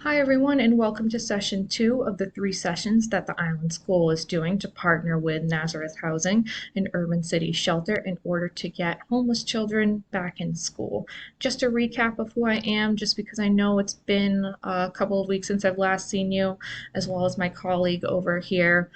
Hi everyone, and welcome to session 2 of the 3 sessions that the Island School is doing to partner with Nazareth Housing and Urban City Shelter in order to get homeless children back in school. Just a recap of who I am, just because I know it's been a couple of weeks since I've last seen you, as well as my colleague over here.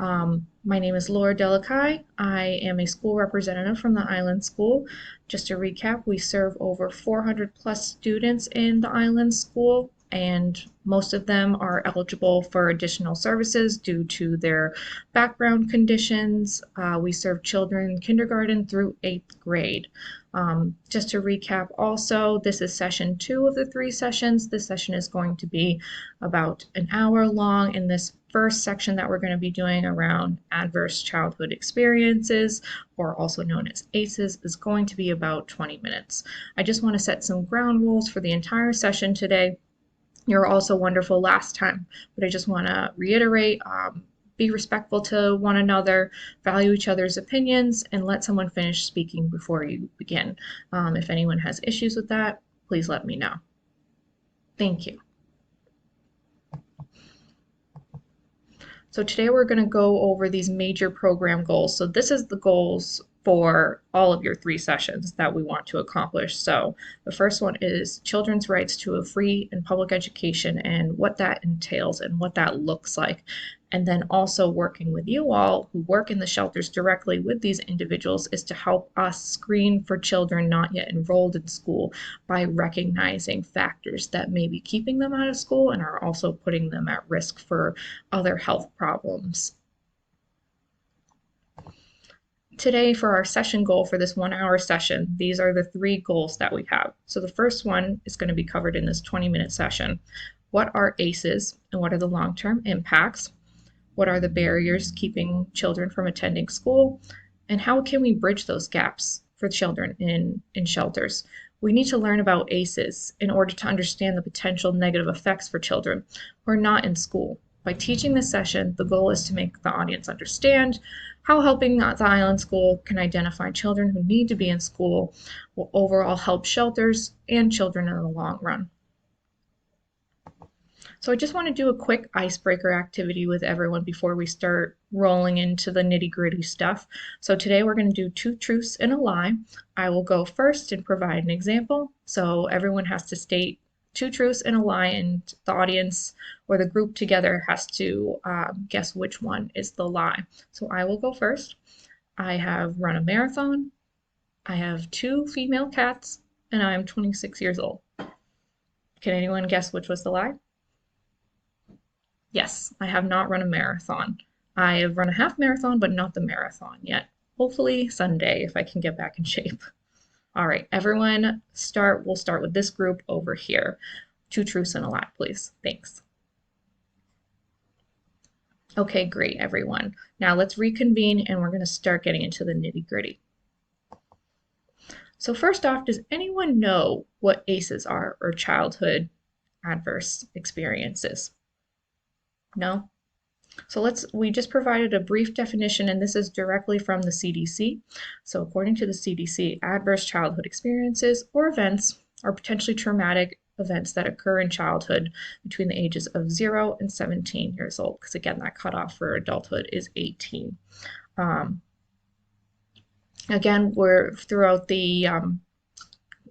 My name is Laura Delakai. I am a school representative from the Island School. Just to recap, we serve over 400 plus students in the Island School, and most of them are eligible for additional services due to their background conditions. We serve children kindergarten through 8th grade. Just to recap also, this is session 2 of the 3 sessions. This session is going to be about an hour long, and this first section that we're going to be doing around adverse childhood experiences, or also known as ACEs, is going to be about 20 minutes. I just want to set some ground rules for the entire session today. You're also wonderful last time, but I just want to reiterate, be respectful to one another, value each other's opinions, and let someone finish speaking before you begin. If anyone has issues with that, please let me know. Thank you. So today we're going to go over these major program goals. So this is the goals for all of your 3 sessions that we want to accomplish. So the first one is children's rights to a free and public education and what that entails and what that looks like. And then also working with you all who work in the shelters directly with these individuals is to help us screen for children not yet enrolled in school by recognizing factors that may be keeping them out of school and are also putting them at risk for other health problems. Today, for our session goal for this 1-hour session, these are the 3 goals that we have. So the first one is going to be covered in this 20-minute session. What are ACEs and what are the long-term impacts? What are the barriers keeping children from attending school? And how can we bridge those gaps for children in shelters? We need to learn about ACEs in order to understand the potential negative effects for children who are not in school. By teaching this session, the goal is to make the audience understand how helping the Island School can identify children who need to be in school will overall help shelters and children in the long run. So I just want to do a quick icebreaker activity with everyone before we start rolling into the nitty-gritty stuff. So today we're going to do 2 truths and a lie. I will go first and provide an example. So everyone has to state 2 truths and a lie, and the audience or the group together has to guess which one is the lie. So I will go first. I have run a marathon, I have 2 female cats, and I'm 26 years old. Can anyone guess which was the lie? Yes, I have not run a marathon. I have run a half marathon, but not the marathon yet. Hopefully Sunday if I can get back in shape. All right, everyone we'll start with this group over here. 2 truths and a lie, please. Thanks. Okay, great, everyone. Now let's reconvene and we're going to start getting into the nitty-gritty. So first off, does anyone know what ACEs are, or childhood adverse experiences? No? So we just provided a brief definition, and this is directly from the CDC. So according to the CDC, adverse childhood experiences or events are potentially traumatic events that occur in childhood between the ages of 0 and 17 years old, because again, that cutoff for adulthood is 18. Again, throughout the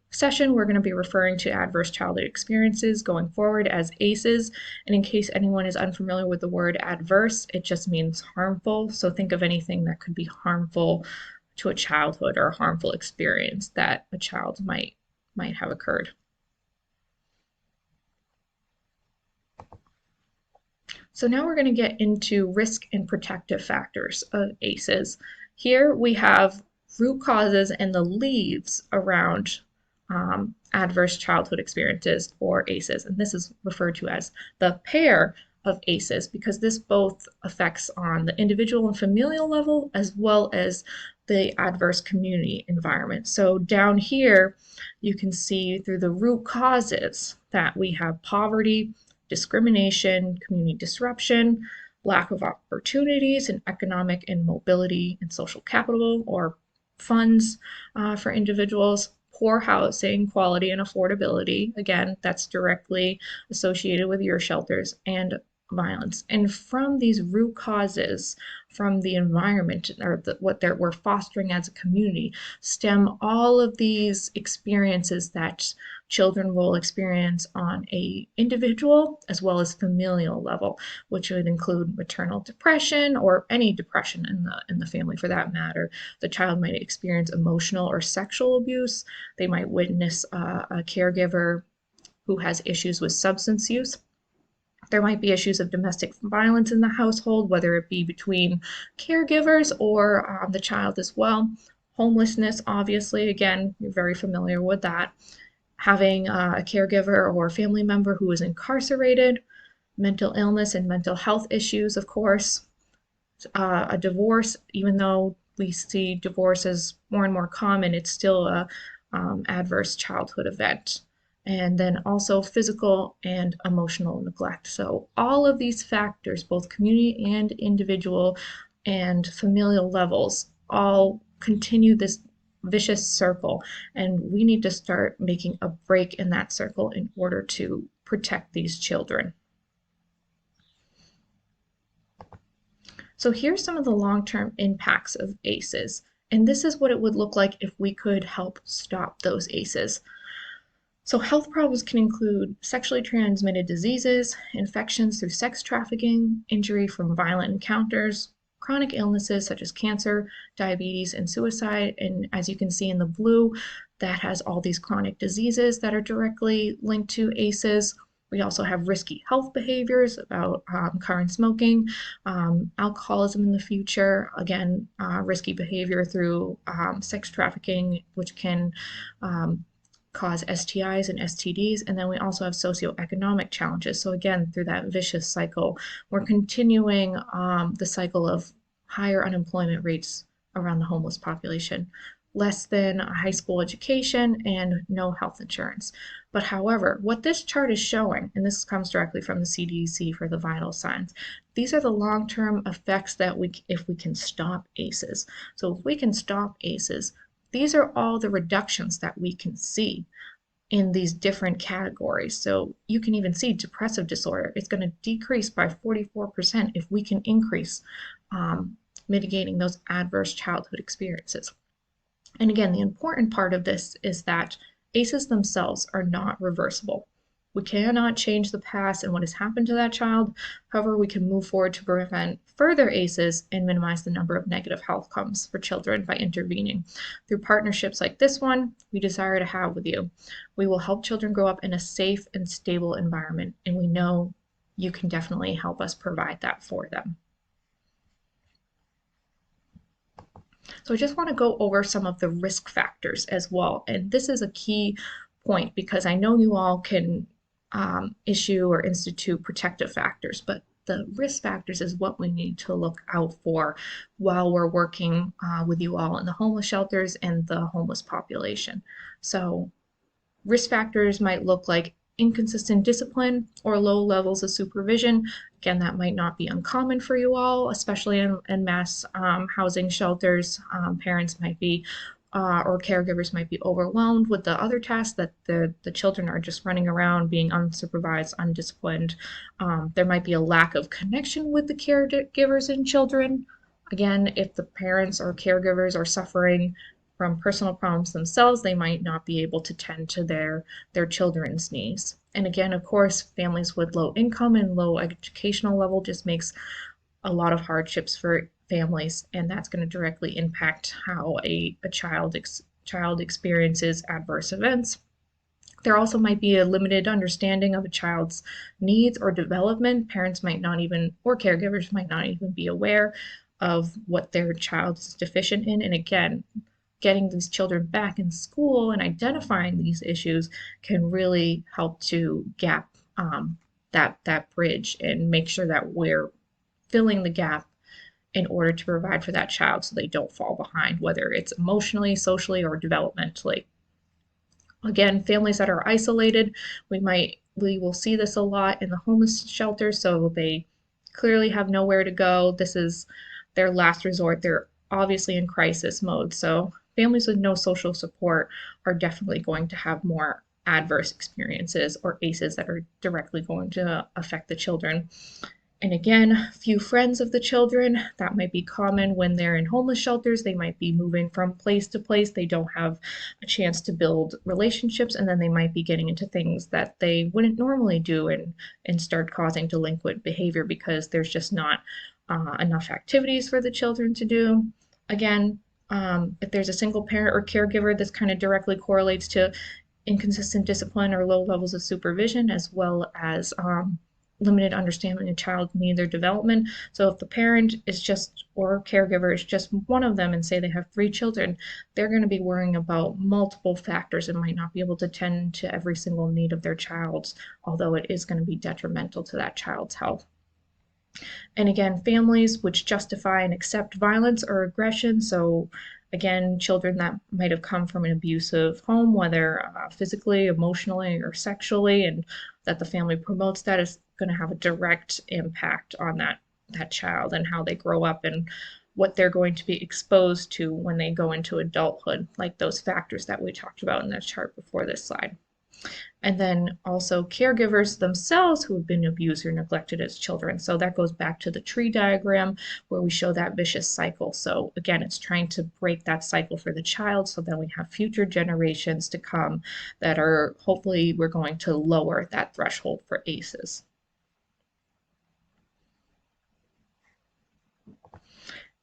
session, we're going to be referring to adverse childhood experiences going forward as ACEs. And in case anyone is unfamiliar with the word adverse, it just means harmful. So think of anything that could be harmful to a childhood or a harmful experience that a child might have occurred. So now we're going to get into risk and protective factors of ACEs. Here we have root causes and the leaves around adverse childhood experiences, or ACEs, and this is referred to as the pair of ACEs because this both affects on the individual and familial level as well as the adverse community environment. So down here you can see through the root causes that we have poverty, discrimination, community disruption, lack of opportunities, and economic and mobility and social capital or funds for individuals, poor housing quality and affordability. Again, that's directly associated with your shelters and violence. And from these root causes, from the environment or what we're fostering as a community, stem all of these experiences that children will experience on a individual as well as familial level, which would include maternal depression or any depression in the family for that matter. The child might experience emotional or sexual abuse. They might witness a caregiver who has issues with substance use. There might be issues of domestic violence in the household, whether it be between caregivers or the child as well. Homelessness, obviously, again, you're very familiar with that. Having a caregiver or a family member who is incarcerated, mental illness and mental health issues, of course, a divorce, even though we see divorce as more and more common, it's still a adverse childhood event. And then also physical and emotional neglect. So all of these factors, both community and individual and familial levels, all continue this vicious circle. And we need to start making a break in that circle in order to protect these children. So here's some of the long-term impacts of ACEs. And this is what it would look like if we could help stop those ACEs. So health problems can include sexually transmitted diseases, infections through sex trafficking, injury from violent encounters, chronic illnesses such as cancer, diabetes, and suicide. And as you can see in the blue, that has all these chronic diseases that are directly linked to ACEs. We also have risky health behaviors about current smoking, alcoholism in the future, again, risky behavior through sex trafficking, which can cause STIs and STDs, and then we also have socioeconomic challenges. So again, through that vicious cycle, we're continuing the cycle of higher unemployment rates around the homeless population, less than a high school education, and no health insurance. But however, what this chart is showing, and this comes directly from the CDC for the vital signs, these are the long-term effects that if we can stop ACEs. So if we can stop ACEs, these are all the reductions that we can see in these different categories. So you can even see depressive disorder. It's going to decrease by 44% if we can increase mitigating those adverse childhood experiences. And again, the important part of this is that ACEs themselves are not reversible. We cannot change the past and what has happened to that child. However, we can move forward to prevent further ACEs and minimize the number of negative health outcomes for children by intervening. Through partnerships like this one, we desire to have with you. We will help children grow up in a safe and stable environment, and we know you can definitely help us provide that for them. So I just want to go over some of the risk factors as well. And this is a key point because I know you all can issue or institute protective factors, but the risk factors is what we need to look out for while we're working with you all in the homeless shelters and the homeless population. So risk factors might look like inconsistent discipline or low levels of supervision. Again, that might not be uncommon for you all, especially in mass housing shelters. Parents might be or caregivers might be overwhelmed with the other tasks that the children are just running around being unsupervised, undisciplined. There might be a lack of connection with the caregivers and children. Again, if the parents or caregivers are suffering from personal problems themselves, they might not be able to tend to their children's needs. And again, of course, families with low income and low educational level just makes a lot of hardships for families, and that's going to directly impact how a child experiences adverse events. There also might be a limited understanding of a child's needs or development. Parents might not even, or caregivers might not even be aware of what their child is deficient in. And again, getting these children back in school and identifying these issues can really help to gap that bridge and make sure that we're filling the gap in order to provide for that child so they don't fall behind, whether it's emotionally, socially, or developmentally. Again, families that are isolated, we will see this a lot in the homeless shelter, so they clearly have nowhere to go. This is their last resort. They're obviously in crisis mode, so families with no social support are definitely going to have more adverse experiences or ACEs that are directly going to affect the children. And again, few friends of the children, that might be common when they're in homeless shelters. They might be moving from place to place. They don't have a chance to build relationships, and then they might be getting into things that they wouldn't normally do and start causing delinquent behavior because there's just not enough activities for the children to do. Again, if there's a single parent or caregiver, this kind of directly correlates to inconsistent discipline or low levels of supervision, as well as limited understanding of child needs or development. So if the parent is just, or caregiver is just one of them, and say they have 3 children, they're going to be worrying about multiple factors and might not be able to tend to every single need of their child, although it is going to be detrimental to that child's health. And again, families which justify and accept violence or aggression. So again, children that might have come from an abusive home, whether physically, emotionally, or sexually, and that the family promotes, that is going to have a direct impact on that child and how they grow up and what they're going to be exposed to when they go into adulthood, like those factors that we talked about in the chart before this slide. And then also caregivers themselves who have been abused or neglected as children. So that goes back to the tree diagram where we show that vicious cycle. So again, it's trying to break that cycle for the child so that we have future generations to come that are, hopefully we're going to lower that threshold for ACEs.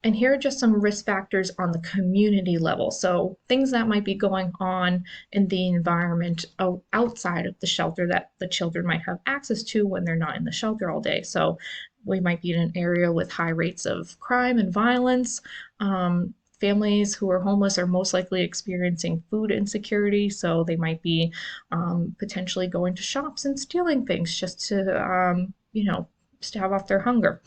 And here are just some risk factors on the community level. So things that might be going on in the environment outside of the shelter that the children might have access to when they're not in the shelter all day. So we might be in an area with high rates of crime and violence. Families who are homeless are most likely experiencing food insecurity, so they might be potentially going to shops and stealing things just to, stave off their hunger.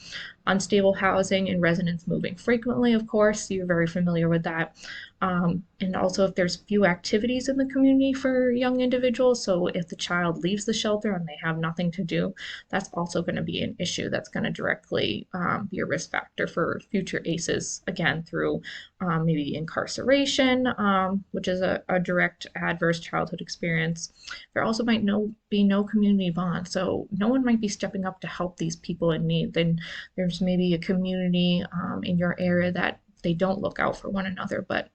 Unstable housing and residents moving frequently, of course, you're very familiar with that. And also if there's few activities in the community for young individuals, so if the child leaves the shelter and they have nothing to do, that's also going to be an issue that's going to directly be a risk factor for future ACEs, again, through maybe incarceration, which is a direct adverse childhood experience. There also might be no community bond, so no one might be stepping up to help these people in need. Then there's maybe a community in your area that they don't look out for one another, but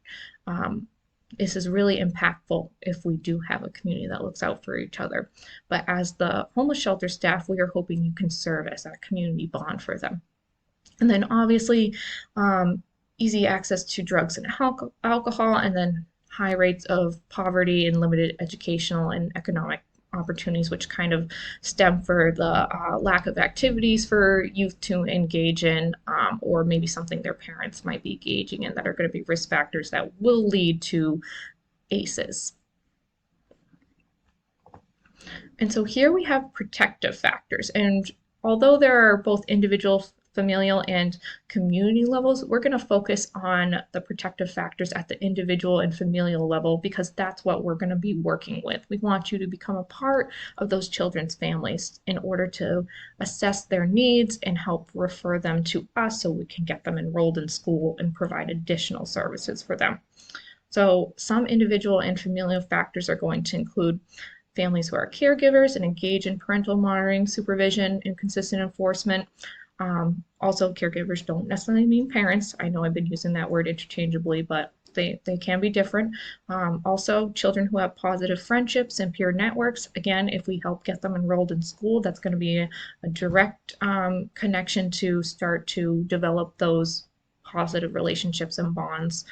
this is really impactful if we do have a community that looks out for each other. But as the homeless shelter staff, we are hoping you can serve as that community bond for them. And then obviously easy access to drugs and alcohol, and then high rates of poverty and limited educational and economic opportunities, which kind of stem for the lack of activities for youth to engage in, or maybe something their parents might be engaging in that are going to be risk factors that will lead to ACEs. And so here we have protective factors, and although there are both individual, familial, and community levels, we're going to focus on the protective factors at the individual and familial level because that's what we're going to be working with. We want you to become a part of those children's families in order to assess their needs and help refer them to us so we can get them enrolled in school and provide additional services for them. So some individual and familial factors are going to include families who are caregivers and engage in parental monitoring, supervision, and consistent enforcement. Also, caregivers don't necessarily mean parents. I know I've been using that word interchangeably, but they can be different. Also, children who have positive friendships and peer networks. Again, if we help get them enrolled in school, that's going to be a direct connection to start to develop those positive relationships and bonds.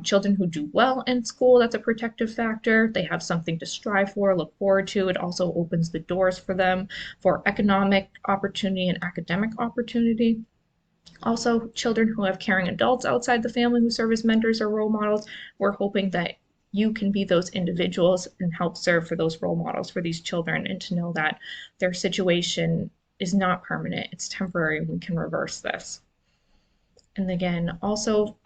Children who do well in school, that's a protective factor. They have something to strive for, look forward to. It also opens the doors for them for economic opportunity and academic opportunity. Also, children who have caring adults outside the family who serve as mentors or role models, we're hoping that you can be those individuals and help serve for those role models for these children, and to know that their situation is not permanent, it's temporary, and we can reverse this. And again, also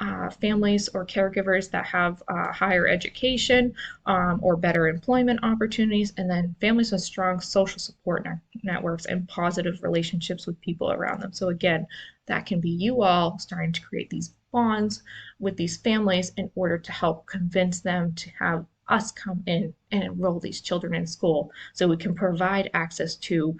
families or caregivers that have higher education or better employment opportunities, and then families with strong social support networks and positive relationships with people around them. So again, that can be you all starting to create these bonds with these families in order to help convince them to have us come in and enroll these children in school so we can provide access to